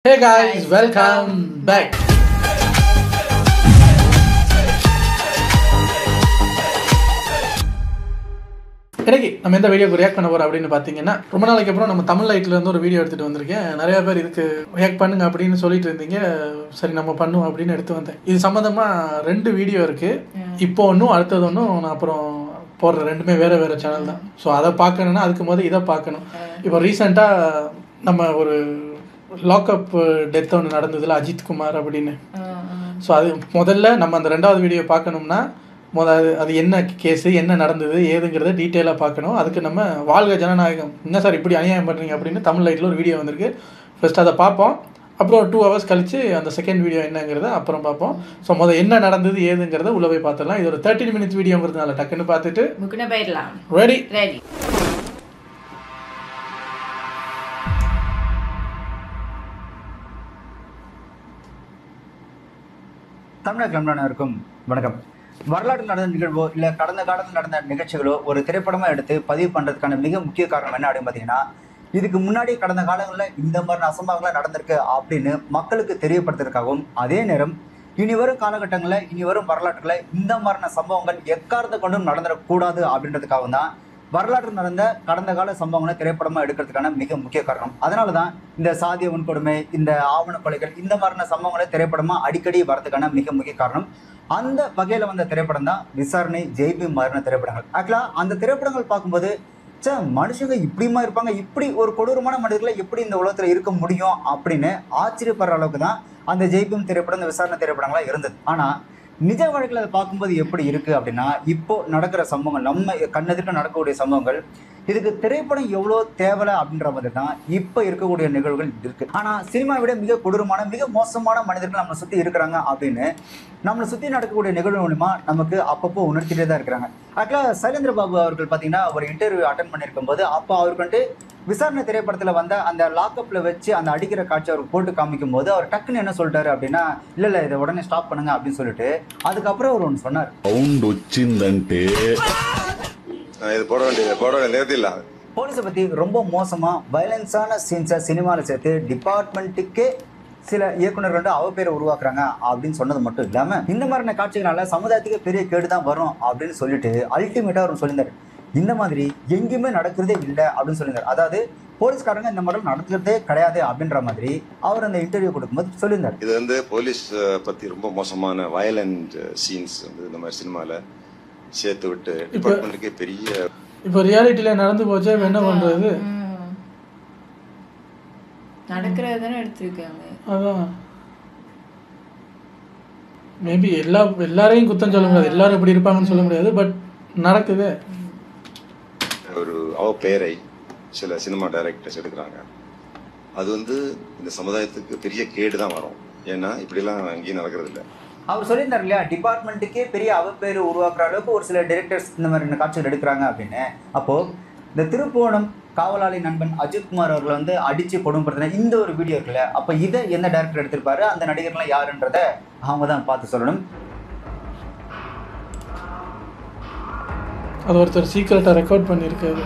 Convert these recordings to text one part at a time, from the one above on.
Hey guys, welcome back. இன்னைக்கு நம்ம எந்த வீடியோக்கு ரியாக்ட் பண்ண போறோம் அப்படின்னு பார்த்தீங்கன்னா, ரொம்ப நாளைக்கு அப்புறம் நம்ம தமிழ் லைட்ல இருந்து ஒரு வீடியோ எடுத்துட்டு வந்திருக்கேன். நிறைய பேர் இதுக்கு ரியாக்ட் பண்ணுங்க அப்படின்னு சொல்லிட்டு இருந்தீங்க. சரி நம்ம பண்ணுவோம் அப்படின்னு எடுத்து வந்தேன். இது சம்பந்தமா 2 வீடியோ இருக்கு. இப்போ ஒன்றும் அடுத்தது ஒன்றும் நான் அப்புறம் போடுற 2மே வேற வேற சேனல் தான். ஸோ அதை பார்க்கணுன்னா அதுக்கு முதல் இதை பார்க்கணும். இப்போ ரீசெண்டாக நம்ம ஒரு லாக்அப் டெத் ஒன்று நடந்ததில்ல, அஜித் குமார் அப்படின்னு. ஸோ அது முதல்ல நம்ம அந்த 2வது வீடியோ பார்க்கணும்னா அது என்ன கேஸு, என்ன நடந்தது ஏதுங்கிறத டீட்டெயிலாக பார்க்கணும். அதுக்கு நம்ம வாழ்க ஜனநாயகம், என்ன சார் இப்படி அநியாயம் பண்ணுறீங்க அப்படின்னு தமிழ் லைட்டில் ஒரு வீடியோ வந்திருக்கு. ஃபர்ஸ்ட் அதை பார்ப்போம், அப்புறம் 2 hours கழித்து அந்த செகண்ட் வீடியோ என்னங்கிறத அப்புறம் பார்ப்போம். ஸோ என்ன நடந்தது ஏதுங்கிறத உள்ள போய் பார்த்துடலாம். இது ஒரு 13 minutes வீடியோங்கிறதுனால டக்குன்னு பார்த்துட்டு போயிடலாம். ரெடி. தமிழர்களுக்கும் வணக்கம். வரலாற்றில் நடந்த நிகழ்வோ இல்லை கடந்த காலத்தில் நடந்த நிகழ்ச்சிகளோ ஒரு திரைப்படமாக எடுத்து பதிவு பண்ணுறதுக்கான மிக முக்கிய காரணம் என்ன அப்படின்னு பார்த்தீங்கன்னா, இதுக்கு முன்னாடி கடந்த காலங்களில் இந்த மாதிரி அசம்பாவங்களாம் நடந்திருக்கு அப்படின்னு மக்களுக்கு தெரியப்படுத்துறதுக்காகவும், அதே நேரம் இனி வரும் காலகட்டங்களில் இனி வரும் வரலாற்றுகளில் இந்த மாதிரியான சம்பவங்கள் எக்காரணத்தை கொண்டும் நடந்துடக்கூடாது அப்படின்றதுக்காகவும் தான் வரலாற்று நடந்த கடந்த கால சம்பவங்களை திரைப்படமாக எடுக்கிறதுக்கான மிக முக்கிய காரணம். அதனால தான் இந்த சாதிய வன்கொடுமை, இந்த ஆவண கொலைகள், இந்த மாதிரியான சம்பவங்களை திரைப்படமாக அடிக்கடி வரதுக்கான மிக முக்கிய காரணம். அந்த வகையில் வந்த திரைப்படம் தான் விசாரணை, ஜெய்பீம் மாதிரியான திரைப்படங்கள். ஆக்சுவலாக அந்த திரைப்படங்கள் பார்க்கும்போது மனுஷங்க இப்படிமா இருப்பாங்க, இப்படி ஒரு கொடூரமான மனிதர்களை எப்படி இந்த உலகத்தில் இருக்க முடியும் அப்படின்னு ஆச்சரியப்படுற அளவுக்கு தான் அந்த ஜெய்பீம் திரைப்படம், இந்த விசாரணை திரைப்படங்கள்லாம் இருந்தது. ஆனால் நிஜ வழக்கில் அதை பார்க்கும்போது எப்படி இருக்குது அப்படின்னா, இப்போ நடக்கிற சம்பவங்கள், நம்ம கண்ணெதிர்க்க நடக்கக்கூடிய சம்பவங்கள், இதுக்கு திரைப்படம் எவ்வளோ தேவை அப்படின்ற மாதிரி தான் இப்போ இருக்கக்கூடிய நிகழ்வுகள் இருக்குது. ஆனால் சினிமாவை விட மிக கொடூரமான, மிக மோசமான மனிதர்கள் நம்மளை சுற்றி இருக்கிறாங்க அப்படின்னு நம்மளை சுற்றி நடக்கக்கூடிய நிகழ்வு மூலிமா நமக்கு அப்பப்போ உணர்த்திட்டே தான் இருக்கிறாங்க. ஆக்சுவலாக சைலேந்திர பாபு அவர்கள் பார்த்தீங்கன்னா ஒரு இன்டர்வியூ அட்டன் பண்ணியிருக்கும் போது, அப்போ அவருக்கு வந்துட்டு விசாரணை திரைப்படத்தில் வந்த அந்த லாக்அப்பில் வச்சு அந்த அடிக்கிற காட்சி அவருக்கு போட்டு காமிக்கும் போது அவர் டக்குன்னு என்ன சொல்லிட்டாரு அப்படின்னா, இல்லை இதை உடனே ஸ்டாப் பண்ணுங்க அப்படின்னு சொல்லிட்டு அதுக்கப்புறம் அவர் ஒன்று சொன்னார். போலீஸை பற்றி ரொம்ப மோசமாக வயலன்ஸான சீன்ஸை சினிமாவில் சேர்த்து டிபார்ட்மெண்ட்டுக்கே சில இயக்குநர்கள் அவ பேரை உருவாக்குறாங்க அப்படின்னு சொன்னது மட்டும் இல்லாமல், இந்த மாதிரியான காட்சிகளால சமுதாயத்துக்கு பெரிய கேடு தான் வரும் அப்படின்னு சொல்லிட்டு அல்டிமேட்டாக அவர் சொல்லியிருந்தார். இந்த மாதிரி எங்கேயுமே நடக்கிறதே இல்லை அப்படின்னு சொல்லியிருந்தார். அதாவது போலீஸ்காரங்க இந்த மாதிரி நடக்கிறதே கிடையாது அப்படின்ற மாதிரி அவர் அந்த இன்டர்வியூ கொடுக்கும்போது சொல்லியிருந்தார். இது வந்து போலீஸ் பற்றி ரொம்ப மோசமான வயலண்ட் சீன்ஸ் வந்து இந்த மாதிரி சினிமாவில் சேர்த்து விட்டு டிபார்ட்மெண்ட்டுக்கே பெரிய இப்போ ரியாலிட்டியில நடந்து போச்சே, என்ன பண்றது? நடக்கிறது தானே எடுத்துருக்காங்க. அதான் மேபி எல்லாரையும் குத்தம் சொல்ல முடியாது, எல்லாரும் இப்படி இருப்பாங்கன்னு சொல்ல முடியாது, பட் நடக்குது. ஒரு பேரை சில சினிமா டைரக்டர்ஸ் எடுக்கிறாங்க. அது வந்து இந்த சமுதாயத்துக்கு பெரிய கேடு தான் வரும். ஏன்னா இப்படிலாம் எங்கேயும் நடக்கிறது இல்லை. அவர் சொல்லியிருந்தார் இல்லையா, டிபார்ட்மெண்ட்டுக்கே பெரிய அவப்பேர் உருவாக்குற அளவுக்கு ஒரு சில டைரக்டர்ஸ் இந்த மாதிரி காட்சிகள் எடுக்கிறாங்க அப்படின்னு. அப்போது இந்த திருப்போணம் காவலாளி நண்பன் அஜித்குமார் அவர்கள் வந்து அடித்து கொடுமைப்படுத்தின இந்த ஒரு வீடியோ இருக்குல்ல, அப்போ இதை எந்த டைரக்டர் எடுத்திருப்பாரு, அந்த நடிகர்லாம் யாருன்றதை அவங்க தான் பார்த்து சொல்லணும். அது ஒருத்தர் சீக்கிரட்டாக ரெக்கார்ட் பண்ணியிருக்காரு.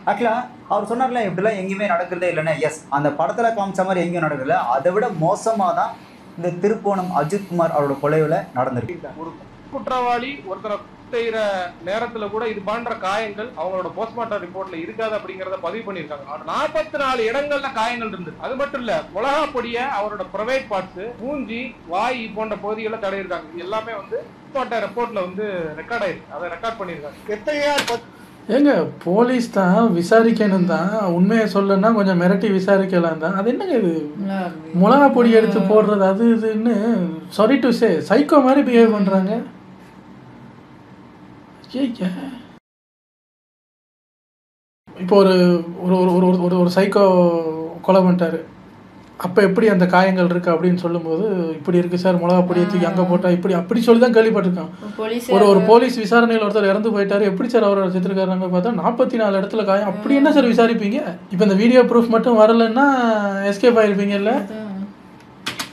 ஆக்சுவலாக அவர் சொன்னார்ல, இப்படிலாம் எங்கேயுமே நடக்கிறதே இல்லைன்னா, எஸ் அந்த படத்தில் காமிச்ச மாதிரி எங்கேயும் நடக்கல, அதை விட மோசமாக தான் இந்த திருப்போணம் அஜித்குமார் அவரோட கொலைவில் நடந்திருக்கு. ஒரு குற்றவாளி ஒருத்தரை செய்யற நேரத்துல கூட இது பண்ற காயங்கள் அவங்களோட போஸ்ட்மார்ட்டம் ரிப்போர்ட்ல இருக்காது அப்படிங்கறத பதிவு பண்ணிருக்காங்க. 44 இடங்கள்ல காயங்கள் இருந்தது. அது மட்டும் இல்ல, மிளகா பொடிய அவரோட பிரைவேட் பார்ட்ஸ், மூஞ்சி, வாய் போன்ற பகுதிகளை தடையிருக்காங்க. இது எல்லாமே வந்து ரிப்போர்ட்ல வந்து ரெக்கார்ட் ஆயிருக்கு. அதை ரெக்கார்ட் பண்ணிருக்காங்க. ஏங்க போலீஸ் தான் விசாரிக்கணும் தான், உண்மையை சொல்லணும்னா கொஞ்சம் மிரட்டி விசாரிக்கலாம் தான். அது என்னங்க இது மிளகா பொடி எடுத்து போடுறது, அது இதுன்னு சாரி டு சே சைக்கோ மாதிரி பிஹேவ் பண்ணுறாங்க. இப்போ ஒரு சைக்கோ கொலை பண்ணிட்டாரு, அப்போ எப்படி அந்த காயங்கள் இருக்குது அப்படின்னு சொல்லும்போது, இப்படி இருக்குது சார், மிளகா பொடியை தூக்கி அங்கே போட்டால் இப்படி அப்படி சொல்லி தான் கேள்விப்பட்டிருக்கான். ஒரு போலீஸ் விசாரணையில் ஒருத்தர் இறந்து போயிட்டாரு, எப்படி சார் அவரோட செத்துருக்காருன்னு பார்த்தா 44 இடத்துல காயம். அப்படி என்ன சார் விசாரிப்பீங்க? இப்போ இந்த வீடியோ ப்ரூஃப் மட்டும் வரலன்னா எஸ்கேப் ஆகிருப்பீங்கல்ல.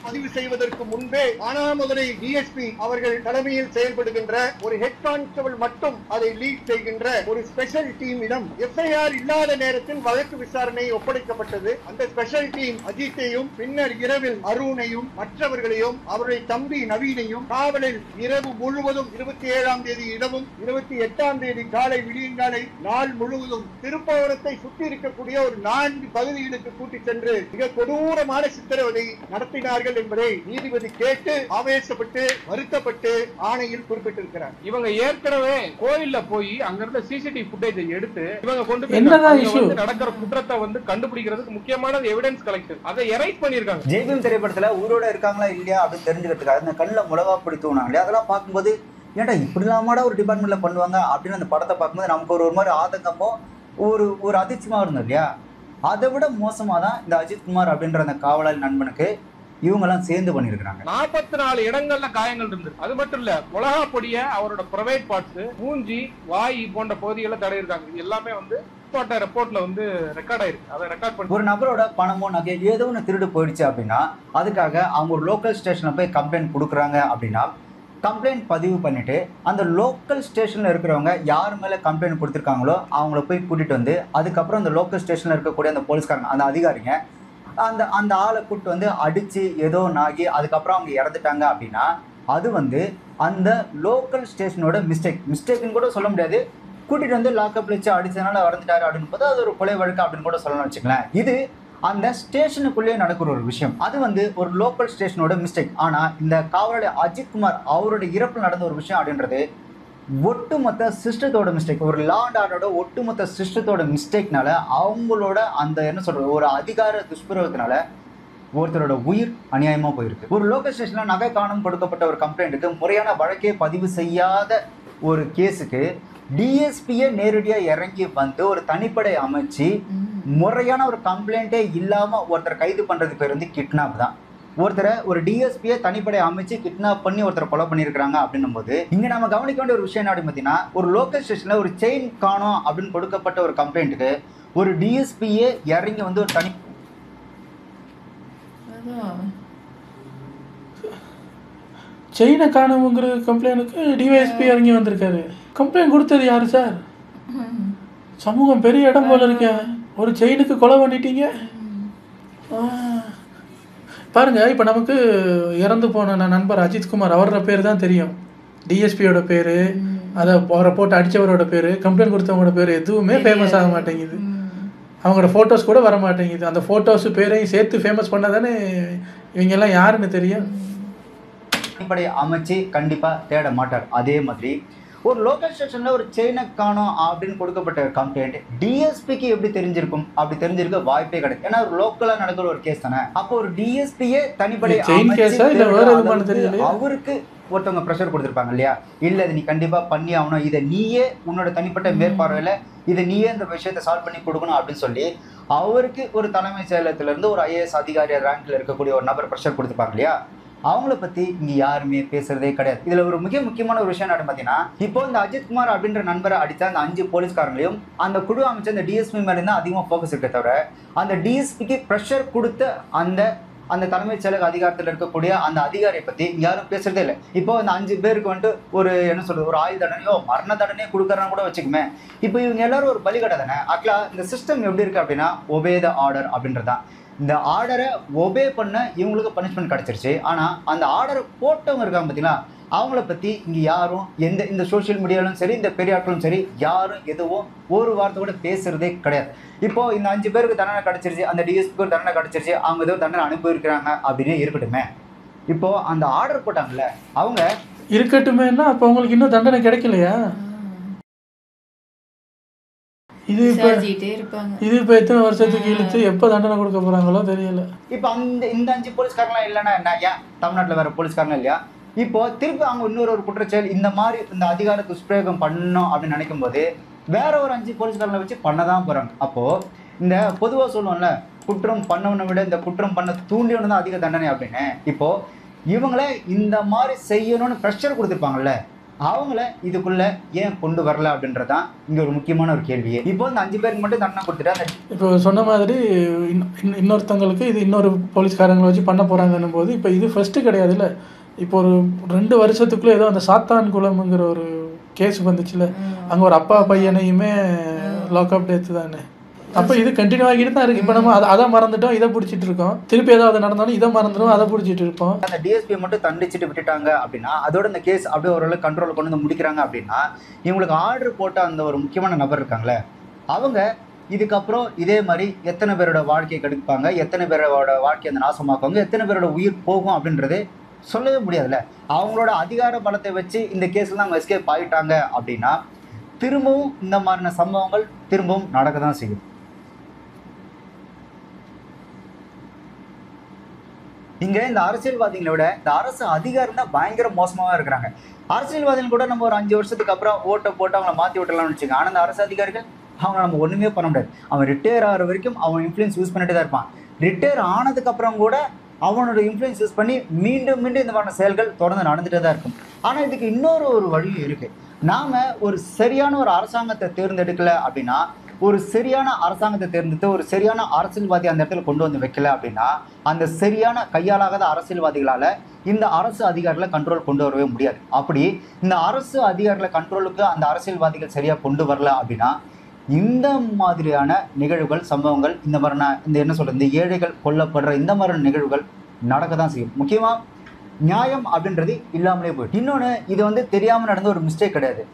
பதிவு செய்வதற்கு முன்பே மானாமதுரை டிஎஸ்பி அவர்கள் தலைமையில் செயல்படுகின்ற ஒரு ஹெட் கான்ஸ்டபிள் மட்டும் அதை லீட் செய்கின்ற ஒரு ஸ்பெஷல் டீமிடம் எஃப்ஐஆர் இல்லாத நேரத்தில் வழக்கு விசாரணை ஒப்படைக்கப்பட்டது. அந்த ஸ்பெஷல் டீம் அஜித்தையும் பின்னர் இரவில் அருணையும் மற்றவர்களையும் அவருடைய தம்பி நவீனையும் காவலில் இரவு முழுவதும் 27ஆம் தேதி இரவும் 28ஆம் தேதி காலை விடியங்காலை நாள் முழுவதும் திருப்பவரத்தை சுற்றி இருக்கக்கூடிய ஒரு 4 பகுதிகளுக்கு கூட்டிச் சென்று மிக கொடூரமான சித்திரவதை நடத்தினார்கள் என்பதை நீதிபதி கேட்டு ஆவேசப்பட்டு வருத்தப்பட்டு ஆணையில் குறிப்பிட்டிருக்கிறார். இவங்க ஏற்கனவே கோயில்ல போய் அங்க இருந்த சிசிடிவி ஃபுட்டேஜை எடுத்து இவங்க கொண்டு போய் நடக்கிற குற்றத்தை வந்து கண்டுபிடிக்கிறதுக்கு முக்கியமான எவிடன்ஸ் கலெக்ஷன் அதை எரைஸ் பண்ணிருக்காங்க. ஜெய்பீம் திரைப்படத்துல ஊரோட இருக்காங்களா இல்லையா அப்படின்னு தெரிஞ்சுக்கிறதுக்காக அந்த கண்ணில் மிளகா பிடி தூணாங்களே அதெல்லாம் பார்க்கும்போது ஏன்டா இப்படி இல்லாமடா ஒரு டிபார்ட்மெண்ட்ல பண்ணுவாங்க அப்படின்னு அந்த படத்தை பார்க்கும்போது நமக்கு ஒரு மாதிரி ஆதங்கமோ ஒரு அதிர்ச்சியமா இருந்தது இல்லையா. அதை விட மோசமா தான் இந்த அஜித்குமார் அப்படின்ற அந்த காவலாளி நண்பனுக்கு இவங்கெல்லாம் சேர்ந்து பண்ணிருக்காங்க. 44 இடங்கள்ல காயங்கள் இருந்தது. அது மட்டும் இல்ல மிளகா பொடிய அவரோட பிரைவேட் பார்ட்ஸ் மூஞ்சி வாய் போன்ற பகுதிகளை தடையிருக்காங்க. இது எல்லாமே வந்து ரிப்போர்ட்ல வந்து ரெக்கார்ட் ஆயிருக்கு. அதை ரெக்கார்ட் பண்ணி ஒரு நபரோட பணமோ நகை ஏதோ ஒன்று திருடு போயிடுச்சு அப்படின்னா அதுக்காக அவங்க ஒரு லோக்கல் ஸ்டேஷன்ல போய் கம்ப்ளைண்ட் கொடுக்குறாங்க அப்படின்னா கம்ப்ளைண்ட் பதிவு பண்ணிட்டு அந்த லோக்கல் ஸ்டேஷன்ல இருக்கிறவங்க யார் மேல கம்ப்ளைண்ட் கொடுத்துருக்காங்களோ அவங்கள போய் கூட்டிட்டு வந்து அதுக்கப்புறம் அந்த லோக்கல் ஸ்டேஷன்ல இருக்கக்கூடிய அந்த போலீஸ்காரங்க அந்த அதிகாரிங்க அந்த ஆளை கூப்பிட்டு வந்து அடிச்சு ஏதோ ஆகி அதுக்கப்புறம் அவங்க இறந்துட்டாங்க அப்படின்னா அது வந்து அந்த லோக்கல் ஸ்டேஷனோட மிஸ்டேக்னு கூட சொல்ல முடியாது. கூட்டிட்டு வந்து லாக்அப்ல வச்சு அடிச்சதுனால இறந்துட்டாரு அப்படின்னு போது அது ஒரு கொலை வழக்கு அப்படின்னு கூட சொல்லணும்னு வச்சுக்கலாம். இது அந்த ஸ்டேஷனுக்குள்ளேயே நடக்கிற ஒரு விஷயம். அது வந்து ஒரு லோக்கல் ஸ்டேஷனோட மிஸ்டேக். ஆனா இந்த காவலாளி அஜித்குமார் அவரோட இறப்புல நடந்த ஒரு விஷயம் அப்படின்றது ஒட்டுமொத்த சிஸ்டத்தோட மிஸ்டேக். ஒரு லா அண்ட் ஆர்டரோட ஒட்டுமொத்த சிஸ்டத்தோட மிஸ்டேக்னால அவங்களோட அந்த என்ன சொல்றது ஒரு அதிகார துஷ்பிரயோகத்தினால ஒருத்தரோட உயிர் அநியாயமா போயிருக்கு. ஒரு லோக்கல் ஸ்டேஷன்ல நகை காணாமல் கொடுக்கப்பட்ட ஒரு கம்ப்ளைண்ட்டுக்கு முறையான வழக்கே பதிவு செய்யாத ஒரு கேஸுக்கு டிஎஸ்பியே நேரடியா இறங்கி வந்து ஒரு தனிப்படை அமைச்சு முறையான ஒரு கம்ப்ளைண்டே இல்லாம ஒருத்தர் கைது பண்றதுக்கு பேர் வந்து கிட்னாப் தான். ஒருத்தரை ஒரு டிஎஸ்பியை தனிப்படை அமைச்சு கிட்னாப் பண்ணி ஒருத்தரை கொலை பண்ணியிருக்கிறாங்க அப்படின்னும் போது இங்க நம்ம கவனிக்க வேண்டிய ஒரு விஷயம் என்ன அப்படின்னு பார்த்தீங்கன்னா ஒரு லோக்கல் ஸ்டேஷன்ல ஒரு செயின் காணோம் அப்படின்னு கொடுக்கப்பட்ட ஒரு கம்ப்ளைண்ட்டுக்கு ஒரு டிஎஸ்பியே இறங்கி வந்து ஒரு தனி செயினை காணோங்கிற கம்ப்ளைண்ட்டுக்கு டிவைஎஸ்பி இறங்கி வந்திருக்காரு. கம்ப்ளைண்ட் கொடுத்தது யாரு சார்? சமூகம் பெரிய இடம் போல இருக்க. ஒரு செயினுக்கு கொலை பண்ணிட்டீங்க பாருங்க. இப்போ நமக்கு இறந்து போன நண்பர் அஜித்குமார் அவரோட பேர் தான் தெரியும். டிஎஸ்பியோட பேர், அதை அவரை போட்டு அடித்தவரோட பேர், கம்ப்ளைண்ட் கொடுத்தவங்களோட பேர் எதுவுமே ஃபேமஸ் ஆக மாட்டேங்குது. அவங்களோட ஃபோட்டோஸ் கூட வர மாட்டேங்குது. அந்த ஃபோட்டோஸு பேரையும் சேர்த்து ஃபேமஸ் பண்ணால் தானே இவங்கெல்லாம் யாருன்னு தெரியும். தனிப்படை அமைச்சு கண்டிப்பாக தேட மாட்டார். அதே மாதிரி ஒரு லோக்கல் ஸ்டேஷன்ல ஒரு செயினை காணோம் அப்படின்னு கொடுக்கப்பட்ட கம்ப்ளைண்ட் டிஎஸ்பிக்கு எப்படி தெரிஞ்சிருக்கும்? அப்படி தெரிஞ்சிருக்க வாய்ப்பே கிடையாது. ஏன்னா ஒரு லோக்கலா நடக்கிற ஒரு கேஸ் தானே. அப்போ ஒரு டிஎஸ்பியே தனிப்படை அவருக்கு ஒருத்தவங்க ப்ரெஷர் கொடுத்துருப்பாங்க இல்லையா, இல்லை இது நீ கண்டிப்பா பண்ணி ஆகணும், இதை நீயே உன்னோட தனிப்பட்ட மேற்பார்வையில இதை நீயே இந்த விஷயத்தை சால்வ் பண்ணி கொடுக்கணும் அப்படின்னு சொல்லி அவருக்கு ஒரு தலைமை செயலகத்துல இருந்து ஒரு ஐஏஎஸ் அதிகாரி ரேங்க்ல இருக்கக்கூடிய ஒரு நபர் ப்ரெஷர் கொடுத்துருப்பாங்க இல்லையா. அவங்கள பத்தி இங்க யாருமே பேசுறதே கிடையாது. இதுல ஒரு முக்கியமான ஒரு விஷயம் என்ன பார்த்தீங்கன்னா இப்போ இந்த அஜித்குமார் அப்படின்ற நண்பரை அடித்த அந்த 5 போலீஸ்காரங்களையும் அந்த குழு அமைச்ச அந்த டிஎஸ்பி மேலே தான் அதிகமாக ஃபோக்கஸ் இருக்க தவிர அந்த டிஎஸ்பிக்கு ப்ரெஷர் கொடுத்த அந்த தலைமைச் செயலக அதிகாரத்தில் இருக்கக்கூடிய அந்த அதிகாரியை பத்தி யாரும் பேசுறதே இல்லை. இப்போ இந்த 5 பேருக்கு வந்துட்டு ஒரு என்ன சொல்றது ஒரு ஆயுள் தண்டனையோ மரண தண்டனையோ கொடுக்கறான்னு கூட வச்சுக்குமே. இப்போ இவங்க எல்லாரும் ஒரு பலிகடை தானே. ஆக்சுவலா இந்த சிஸ்டம் எப்படி இருக்கு அப்படின்னா ஒபே த ஆர்டர் அப்படின்றதான். இந்த ஆர்டரை ஒபே பண்ண இவங்களுக்கு பனிஷ்மெண்ட் கிடைச்சிருச்சு. ஆனா அந்த ஆர்டரை போட்டவங்க இருக்காங்க பார்த்தீங்களா, அவங்கள பத்தி இங்க யாரும் இந்த சோசியல் மீடியாலும் சரி இந்த பெரிய ஆட்களும் சரி யாரும் எதுவும் ஒரு வார்த்தை கூட பேசுறதே கிடையாது. இப்போ இந்த 5 பேருக்கு தண்டனை கிடைச்சிருச்சு, அந்த டிஎஸ்பிக்கு ஒரு தண்டனை கிடைச்சிருச்சு, அவங்க ஏதோ தண்டனை அனுபவிக்கிறாங்க அப்படின்னு இருக்கட்டுமே. இப்போ அந்த ஆர்டர் போட்டாங்கல்ல அவங்க இருக்கட்டுமேன்னா அப்போ அவங்களுக்கு இன்னும் தண்டனை கிடைக்கலையா? இது இப்போ எத்தனை வருஷத்துக்கு இழுத்து எப்போ தண்டனை கொடுக்க போறாங்களோ தெரியல. இப்போ இந்த 5 போலீஸ்காரங்களாம் இல்லைன்னா என்ன, ஏன் தமிழ்நாட்டில் வேற போலீஸ்காரங்க இல்லையா? இப்போ திருப்பி அவங்க இன்னொரு குற்றச்செயல் இந்த மாதிரி இந்த அதிகார துஷ்பிரயோகம் பண்ணணும் அப்படின்னு நினைக்கும் போது வேற ஒரு 5 போலீஸ்காரங்களை வச்சு பண்ணதான் போறாங்க. அப்போ இந்த பொதுவாக சொல்லுவோம்ல குற்றம் பண்ணவனை விட இந்த குற்றம் பண்ண தூண்டியவனு தான் அதிக தண்டனை அப்படின்னு. இப்போ இவங்கள இந்த மாதிரி செய்யணும்னு ப்ரெஷர் கொடுத்துருப்பாங்கல்ல, அவங்கள இதுக்குள்ள ஏன் கொண்டு வரல அப்படின்றதான் இங்க ஒரு முக்கியமான ஒரு கேள்வியே. இப்போ இந்த 5 பேருக்கு மட்டும் தண்டனை கொடுத்துட்டு அந்த இப்போ சொன்ன மாதிரி இன்னொருத்தவங்களுக்கு இது இன்னொரு போலீஸ்காரங்களை வச்சு பண்ண போகிறாங்கன்னும் போது இப்போ இது ஃபர்ஸ்ட்டு கிடையாதுல்ல. இப்போ ஒரு 2 வருஷத்துக்குள்ளே ஏதோ அந்த சாத்தான் குளம்ங்கிற ஒரு கேஸ் வந்துச்சுல, அங்கே ஒரு அப்பா பையனையுமே லாக்அப் டெத்து தானே. அப்போ இது கண்டினியூ ஆகிட்டு தான் இருக்குது. இப்போ நம்ம அதை மறந்துட்டோம், இதை பிடிச்சிட்டு இருக்கோம். திருப்பி ஏதாவது நடந்தாலும் இதை மறந்துடும், அதை பிடிச்சிட்டு இருப்போம். அந்த டிஎஸ்பி மட்டும் தண்டிச்சுட்டு விட்டுட்டாங்க அப்படின்னா, அதோட இந்த கேஸ் அப்படியே ஓரளவு கண்ட்ரோல் கொண்டு வந்து முடிக்கிறாங்க அப்படின்னா, இவங்களுக்கு ஆர்டர் போட்ட அந்த ஒரு முக்கியமான நபர் இருக்காங்களே, அவங்க இதுக்கப்புறம் இதே மாதிரி எத்தனை பேரோட வாழ்க்கையை கெடுப்பாங்க, எத்தனை பேரோட வாழ்க்கையை அந்த நாசமாக்குவாங்க, எத்தனை பேரோட உயிர் போகும் அப்படின்றது சொல்லவே முடியாதுல்ல. அவங்களோட அதிகார பலத்தை வச்சு இந்த கேஸ்ல அவங்க எஸ்கேப் ஆகிட்டாங்க அப்படின்னா திரும்பவும் இந்த மாதிரியான சம்பவங்கள் திரும்பவும் நடக்க தான் செய்யும். இங்க இந்த அரசியல்வாதிகளை விட இந்த அரசு அதிகாரம் தான் பயங்கர மோசமாவே இருக்கிறாங்க. அரசியல்வாதிகள் கூட நம்ம ஒரு 5 வருஷத்துக்கு அப்புறம் ஓட்டை போட்டு அவங்களை மாற்றி விட்டுலாம்னு வச்சுக்கோங்க. ஆனால் இந்த அரசு அதிகாரிகள் அவங்க நம்ம ஒன்றுமே பண்ண முடியாது. அவன் ரிட்டையர் ஆகிற வரைக்கும் அவன் இன்ஃப்ளூயன்ஸ் யூஸ் பண்ணிட்டு தான் இருப்பான். ரிட்டையர் ஆனதுக்கு அப்புறம் கூட அவனோட இன்ஃப்ளூயன்ஸ் யூஸ் பண்ணி மீண்டும் மீண்டும் இந்த மாதிரியான செயல்கள் தொடர்ந்து நடந்துகிட்டே தான் இருக்கும். ஆனால் இதுக்கு இன்னொரு வழியும் இருக்குது. நாம் ஒரு சரியான ஒரு அரசாங்கத்தை தேர்ந்தெடுக்கல அப்படின்னா, ஒரு சரியான அரசாங்கத்தை தேர்ந்தெடுத்து ஒரு சரியான அரசியல்வாதி அந்த இடத்துல கொண்டு வந்து வைக்கல அப்படின்னா, அந்த சரியான கையாளாகாத அரசியல்வாதிகளால் இந்த அரசு அதிகாரிகளை கண்ட்ரோல் கொண்டு வரவே முடியாது. அப்படி இந்த அரசு அதிகாரிகளை கண்ட்ரோலுக்கு அந்த அரசியல்வாதிகள் சரியாக கொண்டு வரல அப்படின்னா, இந்த மாதிரியான நிகழ்வுகள் சம்பவங்கள் இந்த மாதிரியான இந்த என்ன சொல்கிறது இந்த ஏழைகள் கொல்லப்படுற இந்த மாதிரியான நிகழ்வுகள் நடக்க தான் செய்யும். முக்கியமாக நியாயம் அப்படின்றது இல்லாமலே போயிடும். இன்னொன்று, இது தெரியாமல் நடந்த ஒரு மிஸ்டேக் கிடையாது.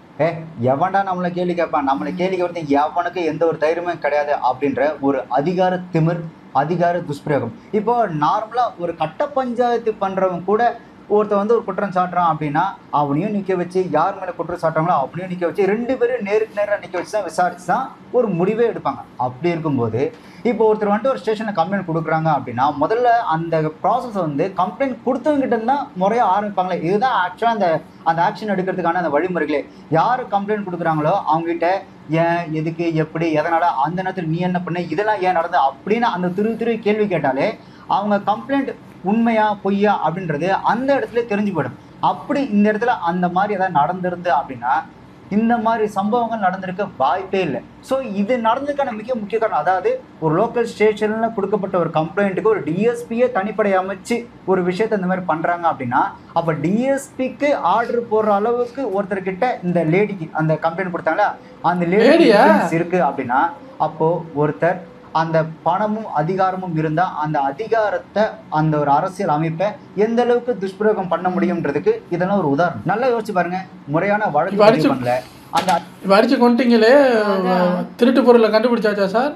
எவன்டா நம்மளை கேள்வி கேட்பான், நம்மளை கேள்வி கேட்பது எவனுக்கு எந்த ஒரு தைரியமே கிடையாது அப்படின்ற ஒரு அதிகார திமிர், அதிகார துஷ்பிரயோகம். இப்போ நார்மலாக ஒரு கட்ட பஞ்சாயத்து பண்ணுறவங்க கூட ஒருத்தர் ஒரு குற்றம் சாட்டுறான் அப்படின்னா அவனையும் நிற்க வச்சு, யார் மேலே குற்றம் சாட்டுறாங்களோ அவனையும் நிற்க வச்சு 2 பேரும் நேருக்கு நேராக நிற்க வச்சு தான் விசாரிச்சு தான் ஒரு முடிவே எடுப்பாங்க. அப்படி இருக்கும்போது இப்போ ஒருத்தர் ஒரு ஸ்டேஷனில் கம்ப்ளைண்ட் கொடுக்குறாங்க அப்படின்னா முதல்ல அந்த ப்ராசஸ் கம்ப்ளைண்ட் கொடுத்தவங்கிட்ட தான் முறையாக ஆரம்பிப்பாங்களே. இதுதான் ஆக்சுவலாக அந்த ஆக்ஷன் எடுக்கிறதுக்கான அந்த வழிமுறைகளே. யார் கம்ப்ளைண்ட் கொடுக்குறாங்களோ அவங்ககிட்ட ஏன், எதுக்கு, எப்படி, எதனால், அந்த நேரத்தில் நீ என்ன பண்ண, இதெல்லாம் ஏன் நடந்தது அப்படின்னு அந்த திரு கேள்வி கேட்டாலே அவங்க கம்ப்ளைண்ட் உண்மையா பொய்யா அப்படின்றது அந்த இடத்துல தெரிஞ்சு போயிடும். அப்படி இந்த இடத்துல அந்த மாதிரி ஏதாவது நடந்திருந்து அப்படின்னா இந்த மாதிரி சம்பவங்கள் நடந்திருக்க வாய்ப்பே இல்லை. ஸோ இது நடந்ததுக்கான மிக முக்கிய காரணம், அதாவது ஒரு லோக்கல் ஸ்டேஷனில் கொடுக்கப்பட்ட ஒரு கம்ப்ளைண்ட்டுக்கு ஒரு டிஎஸ்பியே தனிப்படை அமைச்சு ஒரு விஷயத்த இந்த மாதிரி பண்ணுறாங்க அப்படின்னா, அப்போ டிஎஸ்பிக்கு ஆர்டர் போடுற அளவுக்கு ஒருத்தர்கிட்ட இந்த லேடிக்கு அந்த கம்ப்ளைண்ட் கொடுத்தாங்களா அந்த லேடி இருக்கு அப்படின்னா, அப்போது ஒருத்தர் அந்த பணமும் அதிகாரமும் இருந்தா அந்த அதிகாரத்தை அந்த ஒரு அரசியல் அமைப்பை எந்த அளவுக்கு துஷ்பிரயோகம் பண்ண முடியும்ன்றதுக்கு இதெல்லாம் ஒரு உதாரணம். நல்லா யோசிச்சு பாருங்க. முறையான வழக்கு பண்ணல, அந்த அடிச்சு கொண்டீங்களே, திருட்டு பொருளை கண்டுபிடிச்சாச்சா சார்?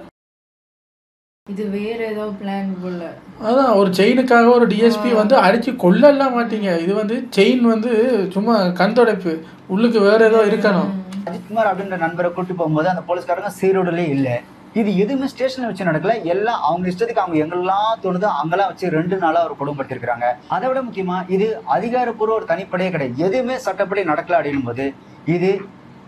இது வேற ஏதோ பிளான் போல. அதான் ஒரு செயினுக்காக ஒரு டிஎஸ்பி அடிச்சு கொல்லலாம் மாட்டீங்க. இது செயின் சும்மா கண் தொடைப்பு, உள்ளுக்கு வேற ஏதோ இருக்கணும். அஜித்குமார் அப்படின்ற நண்பரை கூட்டி போகும்போது அந்த போலீஸ்காரங்க சீரோடலே இல்லை. இது எதுவுமே ஸ்டேஷன்ல வச்சு நடக்கல. எல்லாம் அவங்க இஷ்டத்துக்கு அவங்க எங்கெல்லாம் தோணுதோ அங்கெல்லாம் வச்சு 2 நாளாக அவர் கொடுமைப்படுத்திருக்கிறாங்க. அதை விட முக்கியமா இது அதிகாரப்பூர்வ ஒரு தனிப்படையே கிடையாது, எதுவுமே சட்டப்படி நடக்கல அப்படின்னும் போது இது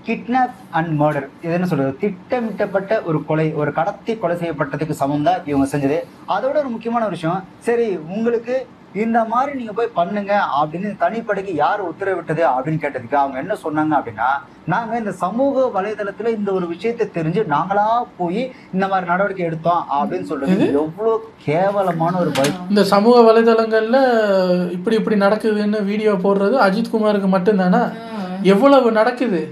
கிட்னாப் அண்ட் மர்டர், இது என்ன சொல்றது, திட்டமிட்டப்பட்ட ஒரு கொலை, ஒரு கடத்தி கொலை செய்யப்பட்டதுக்கு சமம் தான் இவங்க செஞ்சது. அதோட ஒரு முக்கியமான விஷயம், சரி உங்களுக்கு இந்த மாதிரி நீங்க போய் பண்ணுங்க அப்படின்னு தனிப்படைக்கு யார் உத்தரவிட்டது அப்படின்னு கேட்டதுக்கு அவங்க என்ன சொன்னாங்க அப்படின்னா, நாங்க இந்த சமூக வலைதளத்துல இந்த ஒரு விஷயத்தை தெரிஞ்சு நாங்களா போய் இந்த மாதிரி நடவடிக்கை எடுத்தோம் அப்படின்னு சொல்றது எவ்வளவு கேவலமான ஒரு பதில். இந்த சமூக வலைதளங்கள்ல இப்படி நடக்குதுன்னு வீடியோ போடுறது அஜித்குமாருக்கு மட்டும்தானா? எவ்வளவு நடக்குது?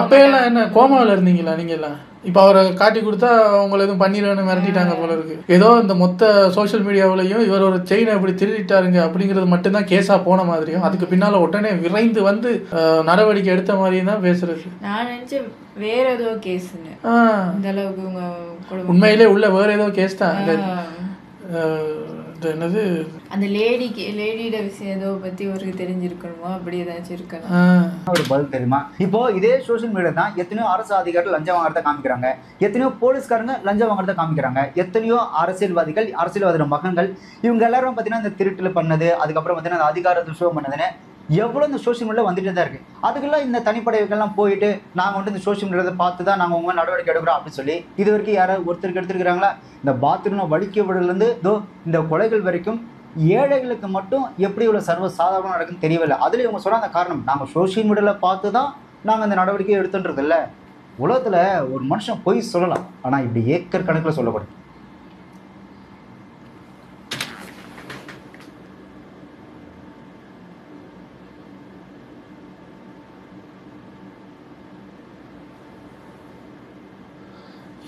அப்பெல்லாம் என்ன கோமாவில் இருந்தீங்களா நீங்க எல்லாம்? இப்போ அவரை காட்டி கொடுத்தா அவங்களை எதுவும் பண்ணிடுவேன்னு மிரட்டிட்டாங்க போல இருக்கு. ஏதோ இந்த மொத்த சோஷியல் மீடியாவிலையும் இவர் ஒரு செயினை இப்படி திருடிட்டாருங்க அப்படிங்கிறது மட்டும்தான் கேஸா போன மாதிரியும், அதுக்கு பின்னால உடனே விரைந்து நடவடிக்கை எடுத்த மாதிரியும் தான் பேசுறது. நான் நினைச்சேன் வேற ஏதோ கேஸ்ன்னு. இந்த அளவுக்கு உண்மையிலே உள்ள வேற ஏதோ கேஸ் தான். என்னது அந்த லேடியோட விஷயம் ஏதோ பத்தி ஒரு தெரிஞ்சிருக்கணுமோ, அப்படி ஏதாச்சும் இருக்கணும் ஒரு பதில் தெரியுமா? இப்போ இதே சோஷியல் மீடியா தான் எத்தனையோ அரசு அதிகாரிகள் லஞ்சம் வாங்குறத காமிக்கிறாங்க, எத்தனையோ போலீஸ்காரங்க லஞ்சம் வாங்குறத காமிக்கிறாங்க, எத்தனையோ அரசியல்வாதிகள், அரசியல்வாதியோட மகன்கள், இவங்க எல்லாரும் பார்த்தீங்கன்னா இந்த திருட்டுல பண்ணது, அதுக்கப்புறம் பார்த்தீங்கன்னா அந்த அதிகார துஷ்பிரயோகம் பண்ணதுன்னு எவ்வளோ இந்த சோஷியல் மீடியா வந்துட்டு தான் இருக்கு. அதுக்கெல்லாம் இந்த தனிப்படைகள்லாம் போயிட்டு நாங்கள் இந்த சோஷியல் மீடியாவை பார்த்து தான் நாங்கள் உங்க நடவடிக்கை எடுக்கிறோம் அப்படின்னு சொல்லி இது வரைக்கும் யாராவது ஒருத்தருக்கு எடுத்துருக்கிறாங்களா? இந்த பாத்ரூம் வலிக்க விடலேருந்து இந்த கொலைகள் வரைக்கும் ஏழைகளுக்கு மட்டும் எப்படி இவ்வளோ சர்வ சாதாரணம் நடக்குன்னு தெரியவில்லை. அதில் இவங்க சொல்கிற அந்த காரணம் நாங்கள் சோஷியல் மீடியாவில் பார்த்து தான் நாங்கள் அந்த நடவடிக்கையை எடுத்துன்றது இல்லை. உலகத்தில் ஒரு மனுஷன் பொய் சொல்லலாம், ஆனால் இப்படி ஏக்கர் கணக்கில் சொல்லக்கூடாது.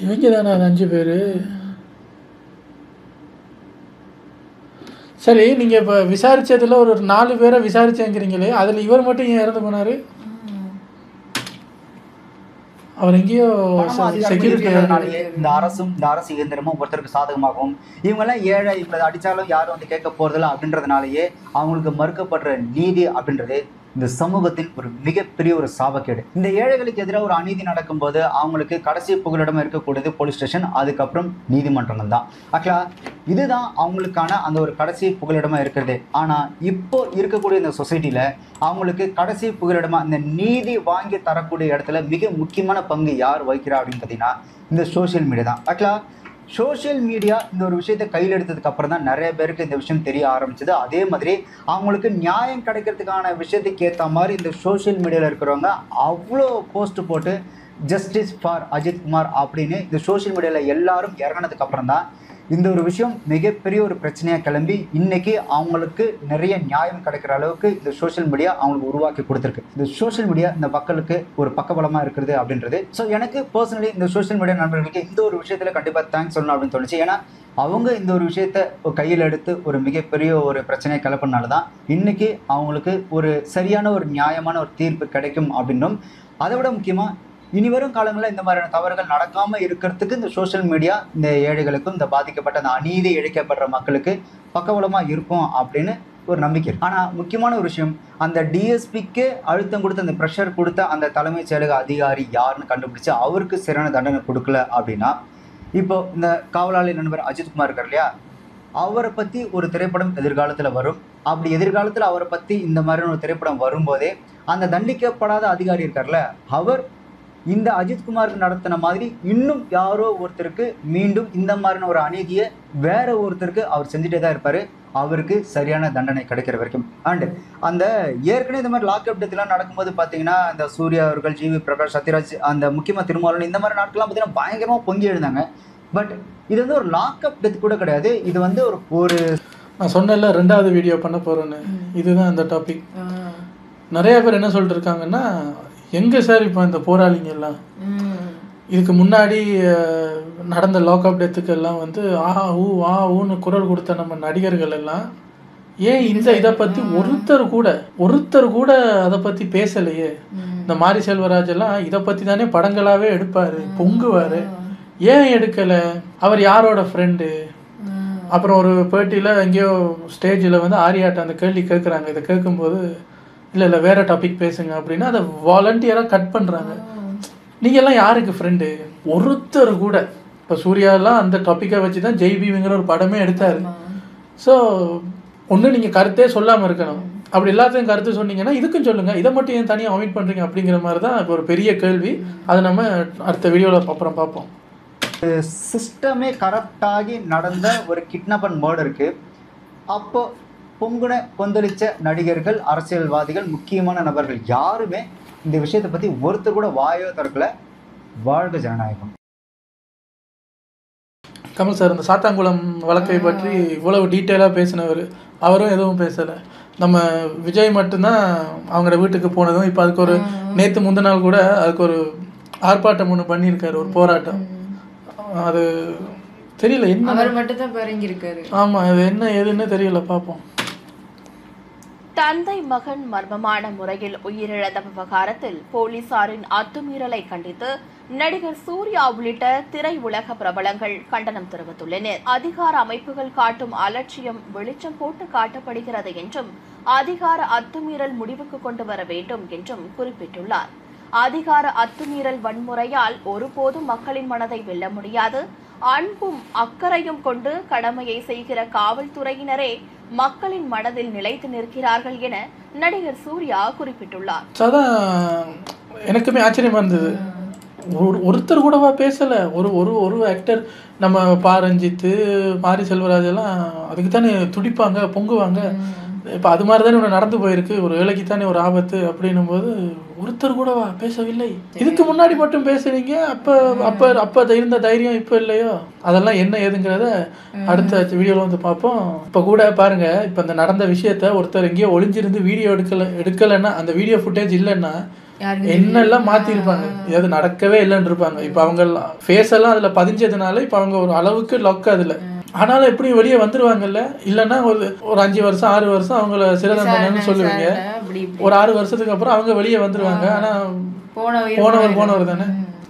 இவங்க தானே அது 5 பேர். சரி, நீங்கள் இப்போ விசாரித்ததில் ஒரு 4 பேரை விசாரிச்சேங்கிறீங்களே, அதில் இவர் மட்டும் ஏன் இறந்து போனார்? அவர் எங்கேயோ செக்யூரிட்டி இந்த அரசு இயந்திரமும் ஒருத்தருக்கு சாதகமாகவும் இவங்கெல்லாம் ஏழை இப்ப அடிச்சாலும் யாரும் வந்து கேட்க போறதில்ல அப்படின்றதுனாலயே அவங்களுக்கு மறுக்கப்படுற நீதி அப்படின்றது இந்த சமூகத்தின் ஒரு மிகப்பெரிய ஒரு சாபக்கேடு. இந்த ஏழைகளுக்கு எதிராக ஒரு அநீதி நடக்கும்போது அவங்களுக்கு கடைசி புகலிடமா இருக்கக்கூடியது போலீஸ் ஸ்டேஷன், அதுக்கப்புறம் நீதிமன்றங்கள் தான். ஆக்சுவலா இதுதான் அவங்களுக்கான அந்த ஒரு கடைசி புகலிடமா இருக்கிறது. ஆனா இப்போ இருக்கக்கூடிய இந்த சொசைட்டில அவங்களுக்கு கடைசி புகலிடமா இந்த நீதி வாங்கி தரக்கூடிய இடத்துல மிக முக்கியமான பங்கு யார் வகிக்கிறா அப்படின்னு பார்த்தீங்கன்னா இந்த சோசியல் மீடியா தான். ஆக்சுவலா சோஷியல் மீடியா இந்த ஒரு விஷயத்தை கையில் எடுத்ததுக்கு அப்புறம் தான் நிறைய பேருக்கு இந்த விஷயம் தெரிய ஆரம்பிச்சது. அதே மாதிரி அவங்களுக்கு நியாயம் கிடைக்கிறதுக்கான விஷயத்துக்கு ஏற்ற மாதிரி இந்த சோஷியல் மீடியாவில் இருக்கிறவங்க அவ்வளோ போஸ்ட் போட்டு ஜஸ்டிஸ் ஃபார் அஜித் குமார் அப்படின்னு இந்த சோஷியல் மீடியாவில் எல்லாரும் இறங்கினதுக்கு அப்புறம் தான் இந்த ஒரு விஷயம் மிகப்பெரிய ஒரு பிரச்சனையாக கிளம்பி இன்னைக்கு அவங்களுக்கு நிறைய நியாயம் கிடைக்கிற அளவுக்கு இந்த சோஷியல் மீடியா அவங்களுக்கு உருவாக்கி கொடுத்துருக்கு. இந்த சோஷியல் மீடியா இந்த மக்களுக்கு ஒரு பக்கபலமாக இருக்கிறது அப்படின்றது. ஸோ எனக்கு பர்சனலி இந்த சோஷியல் மீடியா நண்பர்களுக்கு இந்த ஒரு விஷயத்தில் கண்டிப்பாக தேங்க்ஸ் சொல்லணும் அப்படின்னு தோணுச்சு. ஏன்னா அவங்க இந்த ஒரு விஷயத்த கையில் எடுத்து ஒரு மிகப்பெரிய ஒரு பிரச்சனையை கிளப்பினால தான் இன்னைக்கு அவங்களுக்கு ஒரு சரியான ஒரு நியாயமான ஒரு தீர்ப்பு கிடைக்கும் அப்படின்னும், அதை விட முக்கியமாக இனி வரும் காலங்களில் இந்த மாதிரியான தவறுகள் நடக்காமல் இருக்கிறதுக்கு இந்த சோஷியல் மீடியா இந்த ஏழைகளுக்கும் இந்த பாதிக்கப்பட்ட அந்த அநீதி இழைக்கப்படுற மக்களுக்கு பக்கபலமாக இருக்கும் அப்படின்னு ஒரு நம்பிக்கை. ஆனால் முக்கியமான ஒரு விஷயம், அந்த டிஎஸ்பிக்கு அழுத்தம் கொடுத்து அந்த ப்ரெஷர் கொடுத்த அந்த தலைமைச் செயலக அதிகாரி யாருன்னு கண்டுபிடிச்சு அவருக்கு சரியான தண்டனை கொடுக்கல அப்படின்னா இப்போ இந்த காவலாளி நண்பர் அஜித் குமார் இருக்கார் இல்லையா, அவரை பற்றி ஒரு திரைப்படம் எதிர்காலத்தில் வரும். அப்படி எதிர்காலத்தில் அவரை பற்றி இந்த மாதிரியான ஒரு திரைப்படம் வரும்போதே அந்த தண்டிக்கப்படாத அதிகாரி இருக்கார்ல, அவர் இந்த அஜித்குமாருக்கு நடத்தின மாதிரி இன்னும் யாரோ ஒருத்தருக்கு மீண்டும் இந்த மாதிரியான ஒரு அநீதியை வேற ஒருத்தருக்கு அவர் செஞ்சுட்டே தான் இருப்பாரு, அவருக்கு சரியான தண்டனை கிடைக்கிற வரைக்கும். அண்ட் அந்த ஏற்கனவே இந்த மாதிரி லாக்அப் டெத்லாம் நடக்கும்போது பார்த்தீங்கன்னா இந்த சூர்யா அவர்கள், ஜிவி பிரகாஷ், சத்யராஜ், அந்த முக்கியமாக திருமாவளவன், இந்த மாதிரி நாட்கள்லாம் பார்த்தீங்கன்னா பயங்கரமாக பொங்கி எழுந்தாங்க. பட் இது வந்து ஒரு லாக்அப் டெத் கூட கிடையாது. இது வந்து ஒரு நான் சொன்னேன்ல 2வது வீடியோ பண்ண போகிறேன்னு, இதுதான் அந்த டாபிக். நிறைய பேர் என்ன சொல்லிட்டு இருக்காங்கன்னா, எங்கே சார் இப்போ இந்த போராளிங்க எல்லாம் இதுக்கு முன்னாடி நடந்த லாக்அப் டெத்துக்கு எல்லாம் வந்து ஆ ஊன்னு குரல் கொடுத்த நம்ம நடிகர்கள் எல்லாம் ஏன் இந்த இதை பற்றி ஒருத்தர் கூட அதை பற்றி பேசலையே? இந்த மாரி செல்வராஜ் எல்லாம் இதை பற்றி தானே படங்களாகவே எடுப்பார், பொங்குவார், ஏன் எடுக்கலை? அவர் யாரோட ஃப்ரெண்டு? அப்புறம் ஒரு பேட்டியில் எங்கேயோ ஸ்டேஜில் வந்து ஆரியாட்ட அந்த கேள்வி கேட்குறாங்க. இதை கேட்கும்போது இல்லை வேறு டாபிக் பேசுங்க அப்படின்னா அதை வாலண்டியராக கட் பண்ணுறாங்க. நீங்கள் எல்லாம் யாருக்கு ஃப்ரெண்டு? ஒருத்தர் கூட. இப்போ சூர்யாலாம் அந்த டாப்பிக்கை வச்சு தான் ஜெய்பீவிங்கிற ஒரு படமே எடுத்தார். ஸோ ஒன்று நீங்கள் கருத்தே சொல்லாமல் இருக்கணும். அப்படி எல்லாத்தையும் கருத்து சொன்னீங்கன்னா இதுக்கும் சொல்லுங்கள், இதை மட்டும் ஏன் தனியாக அவாய்ட் பண்ணுறீங்க அப்படிங்கிற மாதிரி தான் இப்போ ஒரு பெரிய கேள்வி. அதை நம்ம அடுத்த வீடியோவில் அப்புறம் பார்ப்போம். சிஸ்டமே கரப்டாகி நடந்த ஒரு கிட்னாப் அண்ட் மர்டருக்கு அப்போ பொங்குன கொந்தளிச்ச நடிகர்கள், அரசியல்வாதிகள், முக்கியமான நபர்கள் யாருமே இந்த விஷயத்தை பற்றி ஒருத்தர் கூட வாயோ திறக்கல. வாழ்க ஜனநாயகம். கமல் சார் இந்த சாத்தாங்குளம் வழக்கை பற்றி இவ்வளவு டீட்டெயிலாக பேசினவர், அவரும் எதுவும் பேசலை. நம்ம விஜய் மட்டும்தான் அவங்களோட வீட்டுக்கு போனதும், இப்போ அதுக்கு ஒரு நேற்று முந்தின நாள் கூட அதுக்கு ஒரு ஆர்ப்பாட்டம் ஒன்று பண்ணியிருக்காரு, ஒரு போராட்டம். அது தெரியல என்ன, அவர் மட்டும் தான் பரங்கியிருக்காரு. ஆமாம், அது என்ன ஏதுன்னு தெரியல, பார்ப்போம். தந்தை மகன் மர்மமான முறையில் உயிரிழந்த விவகாரத்தில் போலீசாரின் அத்துமீறலை கண்டித்து நடிகர் சூர்யா உள்ளிட்ட திரையுலக பிரபலங்கள் கண்டனம் தெரிவித்துள்ளனர். அதிகார அமைப்புகள் காட்டும் அலட்சியம் வெளிச்சம் போட்டு காட்டப்படுகிறது என்றும் அதிகார அத்துமீறல் முடிவுக்கு கொண்டு வர வேண்டும் என்றும் குறிப்பிட்டுள்ளார். அதிகார அத்துமீறல் வன்முறையால் ஒருபோதும் மக்களின் மனதை வெல்ல முடியாது. அன்பும் அக்கறையும் கொண்டு கடமையை செய்கிற காவல்துறையினரே மக்களின் மனதில் நிலைத்து நிற்கிறார்கள் என நடிகர் சூர்யா குறிப்பிட்டுள்ளார். அதான் எனக்குமே ஆச்சரியமா இருந்தது. ஒருத்தர் கூடவா பேசலை. ஒரு ஒரு ஒரு ஆக்டர் நம்ம பாரஞ்சித்து மாரி செல்வராஜ் எல்லாம் அதுக்கு தானே துடிப்பாங்க, பொங்குவாங்க. இப்போ அது மாதிரி தானே ஒன்று நடந்து போயிருக்கு. ஒரு வேலைக்கு தானே ஒரு ஆபத்து அப்படின்னும் போது ஒருத்தர் கூடவா பேசவில்லை. இதுக்கு முன்னாடி மட்டும் பேசுறீங்க, அப்போ இருந்த தைரியம் இப்போ இல்லையோ? அதெல்லாம் என்ன ஏதுங்கிறத அடுத்த வீடியோவில் வந்து பார்ப்போம். இப்போ கூட பாருங்க, இப்போ இந்த நடந்த விஷயத்த ஒருத்தர் எங்கேயோ ஒளிஞ்சிருந்து வீடியோ எடுக்கலைன்னா, அந்த வீடியோ ஃபுட்டேஜ் இல்லைன்னா என்னெல்லாம் மாத்திருப்பாங்க. ஏதாவது நடக்கவே இல்லைன்னு இருப்பாங்க. இப்போ அவங்க ஃபேஸ் எல்லாம் அதுல பதிஞ்சதுனால இப்போ அவங்க ஒரு அளவுக்கு லொக் அதுல. ஆனாலும் எப்படியும் வெளியே வந்துருவாங்கல்ல. இல்லைன்னா ஒரு 5 வருஷம் 6 வருஷம் அவங்கள சிறை தண்டனைன்னு சொல்லுவீங்க. ஒரு 6 வருஷத்துக்கு அப்புறம் அவங்க வெளியே வந்துருவாங்க. ஆனா போனவர் தானே.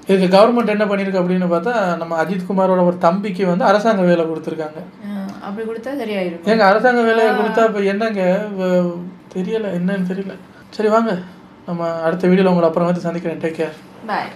இதுக்கு கவர்மெண்ட் என்ன பண்ணிருக்கு அப்படின்னு பார்த்தா, நம்ம அஜித் குமாரோட ஒரு தம்பிக்கு வந்து அரசாங்க வேலை கொடுத்துருக்காங்க. அப்படி கொடுத்தா சரியாயிரும். ஏங்க அரசாங்க வேலையை கொடுத்தா இப்போ என்னங்க தெரியல, என்னன்னு தெரியல. சரி வாங்க, நம்ம அடுத்த வீடியோவில் உங்களை அப்புறம் வந்து சந்திக்கிறேன். டேக் கேர், பாய்.